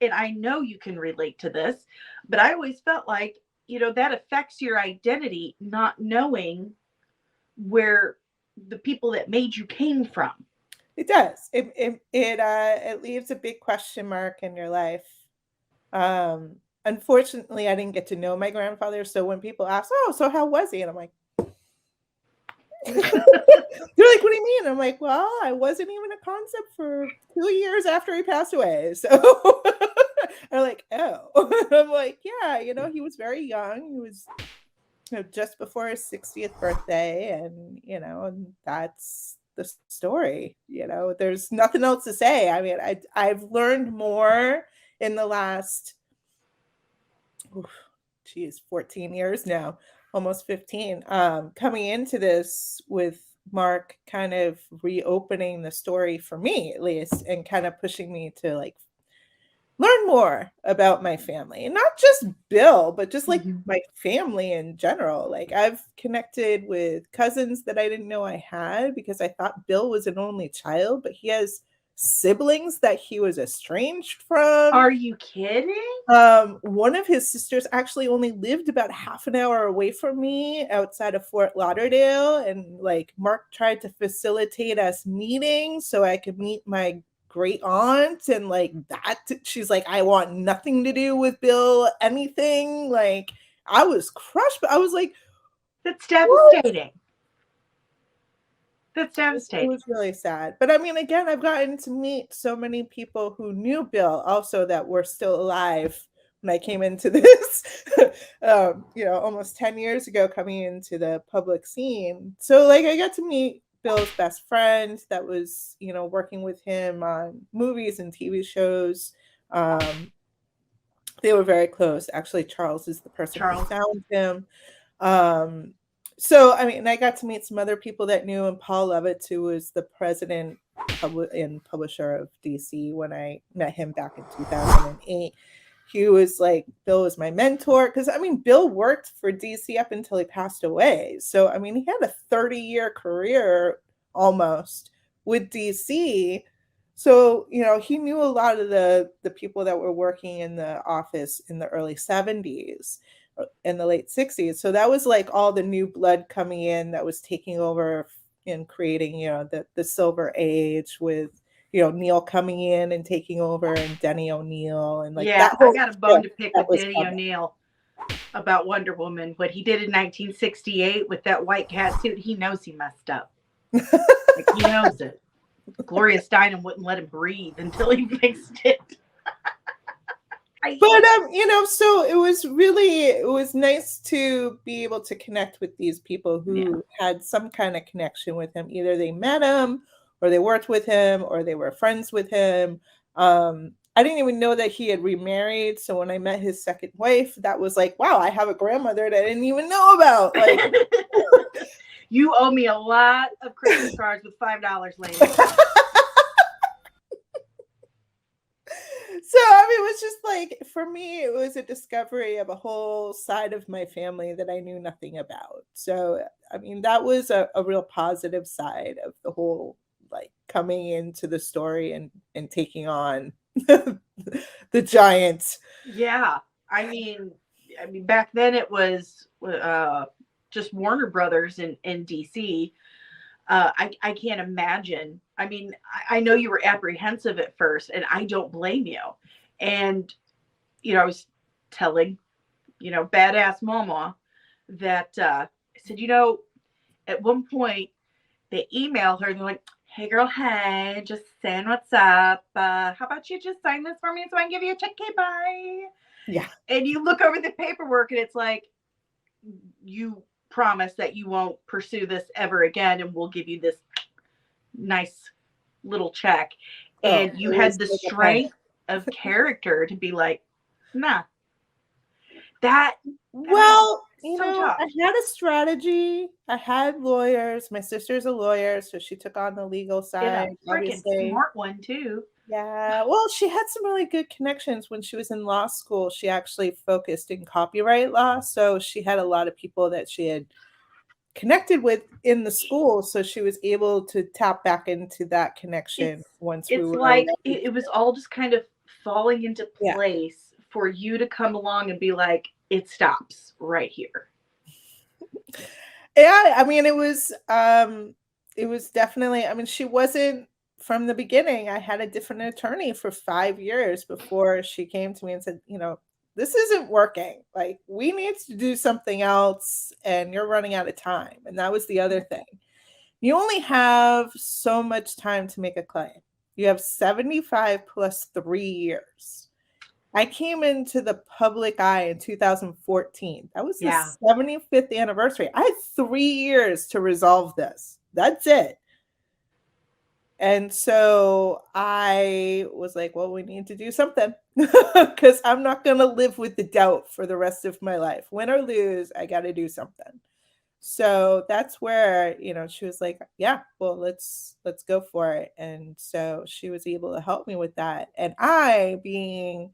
and I know you can relate to this, but I always felt like, that affects your identity, not knowing where the people that made you came from. It does. It leaves a big question mark in your life. Unfortunately, I didn't get to know my grandfather, so when people ask, "Oh, so how was he?" and I'm like, they're like, "What do you mean?" I'm like, "Well, I wasn't even a concept for 2 years after he passed away." So they're like, "Oh," I'm like, "Yeah, he was very young. He was, just before his 60th birthday, and that's the story. There's nothing else to say. I mean, I've learned more in the last, oof, geez, 14 years now, almost 15, coming into this with Mark kind of reopening the story for me, at least, and kind of pushing me to like learn more about my family, and not just Bill, but just like Mhm. my family in general. Like, I've connected with cousins that I didn't know I had because I thought Bill was an only child, but he has siblings that he was estranged from. Are you kidding? One of his sisters actually only lived about half an hour away from me outside of Fort Lauderdale. And like Mark tried to facilitate us meeting so I could meet my great aunt. And like that, she's like, I want nothing to do with Bill, anything. Like, I was crushed, but I was like, That's what? devastating. That's It devastating. was really sad. But I mean, again, I've gotten to meet so many people who knew Bill also that were still alive when I came into this, almost 10 years ago, coming into the public scene. So, like, I got to meet Bill's best friend that was, working with him on movies and TV shows. Um, they were very close. Actually, Charles is the person who Charles. found him. Um, so, I mean, I got to meet some other people that knew, and Paul Lovitz, who was the president and publisher of DC when I met him back in 2008. He was like, Bill was my mentor. Because, I mean, Bill worked for DC up until he passed away. So, I mean, he had a 30-year career almost with DC. So, he knew a lot of the people that were working in the office in the early 70s, in the late 60s. So that was like all the new blood coming in that was taking over and creating, the silver age with, Neil coming in and taking over, and Denny O'Neil, and like Yeah, that I whole got a bone shift to pick that with was Danny coming. O'Neil about Wonder Woman. What he did in 1968 with that white cat suit, he knows he messed up. Like, he knows it. Gloria Steinem wouldn't let him breathe until he fixed it. I, But so it was nice to be able to connect with these people yeah. who had some kind of connection with him. Either they met him, or they worked with him, or they were friends with him. I didn't even know that he had remarried. So when I met his second wife, that was like, wow, I have a grandmother that I didn't even know about. Like, You owe me a lot of Christmas cards with $5, lady. so I mean, it was just like, for me, it was a discovery of a whole side of my family that I knew nothing about. So I mean, that was a real positive side of the whole, like, coming into the story and taking on the giant. Yeah. I mean, back then it was just Warner Brothers in DC. I can't imagine. I mean, I know you were apprehensive at first, and I don't blame you. And I was telling badass mama that I said, at one point they email her and they're like, "Hey girl, hey, just saying what's up. How about you just sign this for me so I can give you a check? Okay, bye." Yeah. And you look over the paperwork and it's like, you promise that you won't pursue this ever again, and we'll give you this nice little check. Oh, And it you was had the like a penny. strength of character to be like, nah, that that is Well, so tough. I had a strategy. I had lawyers. My sister's a lawyer, so she took on the legal And side, a freaking obviously. smart one too. Yeah, well, she had some really good connections when she was in law school. She actually focused in copyright law, so she had a lot of people that she had connected with in the school, so she was able to tap back into that connection It's once we it's were like ready. it was all just kind of falling into Yeah. place for you to come along and be like, it stops right here? Yeah, I mean, it was definitely, I mean, she wasn't from the beginning. I had a different attorney for 5 years before she came to me and said, you know, "This isn't working. Like, we need to do something else, and you're running out of time." And that was the other thing. You only have so much time to make a claim. You have 75 plus 3 years. I came into the public eye in 2014. That was the Yeah. 75th anniversary. I had 3 years to resolve this. That's it. And so I was like, well, we need to do something because I'm not going to live with the doubt for the rest of my life. Win or lose, I got to do something. So that's where, you know, she was like, yeah, well, let's go for it. And so she was able to help me with that. And I, being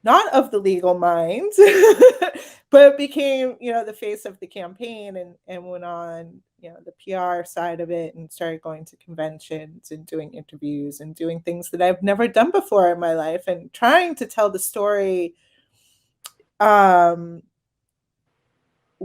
not of the legal mind, but became, you know, the face of the campaign, and went on, you know, the PR side of it, and started going to conventions and doing interviews and doing things that I've never done before in my life, and trying to tell the story um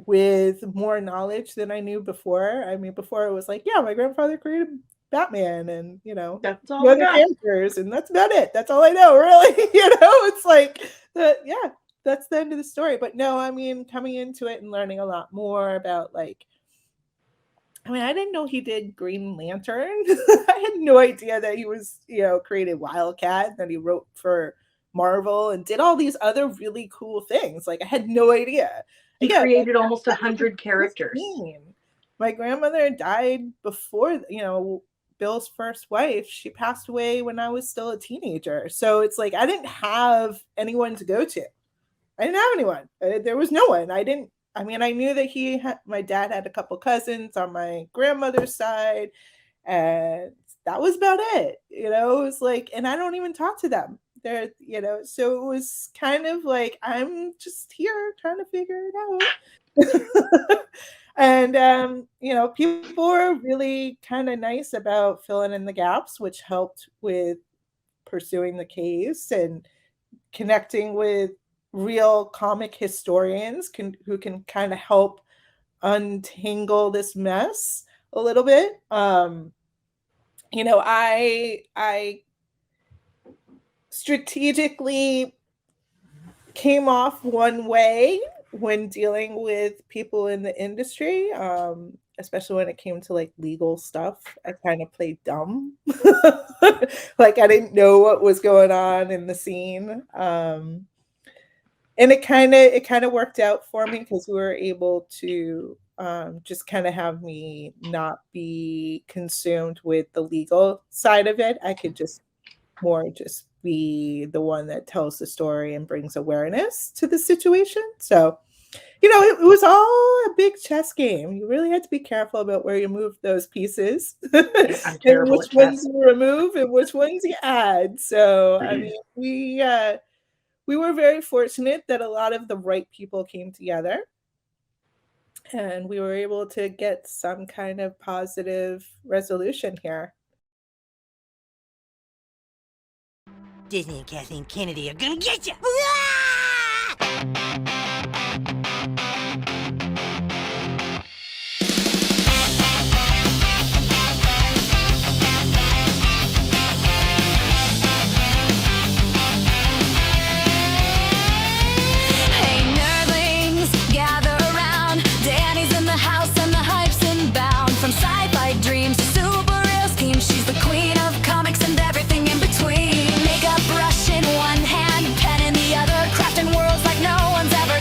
with more knowledge than I knew before. I mean, before it was like, yeah, my grandfather created Batman and, you know, That's the all I other got. characters, and that's about it. That's all I know, really. You know, it's like yeah, that's the end of the story. But no, I mean, coming into it and learning a lot more about, like, I mean, I didn't know he did Green Lantern. I had no idea that he was, you know, created Wildcat, that he wrote for Marvel and did all these other really cool things. Like, I had no idea. He Again, created almost that was 100 characters. 15. My grandmother died before, you know, Bill's first wife. She passed away when I was still a teenager. So it's like I didn't have anyone to go to. I didn't have anyone. There was no one. I mean, I knew that my dad had a couple cousins on my grandmother's side, and that was about it. You know, it was like, and I don't even talk to them. They're, you know, so it was kind of like, I'm just here trying to figure it out. And, you know, people were really kind of nice about filling in the gaps, which helped with pursuing the case and connecting with real comic historians who can kind of help untangle this mess a little bit. You know, I strategically came off one way when dealing with people in the industry, especially when it came to like legal stuff. I kind of played dumb. Like I didn't know what was going on in the scene. And it kind of worked out for me because we were able to just kind of have me not be consumed with the legal side of it. I could just be the one that tells the story and brings awareness to the situation. So, you know, it was all a big chess game. You really had to be careful about where you move those pieces I'm and terrible which at ones chess. you remove and which ones you add. So, I mean, we were very fortunate that a lot of the right people came together, and we were able to get some kind of positive resolution here. Disney and Kathleen Kennedy are gonna get you! Hey nerdlings, gather around. Danny's in the house and the hype's inbound. From sci-fi dreams to super real schemes, she's the queen of comics and everything in between. Makeup brush in one hand, pen in the other, crafting worlds like no one's ever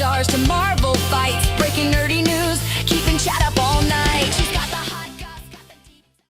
stars to Marvel fights.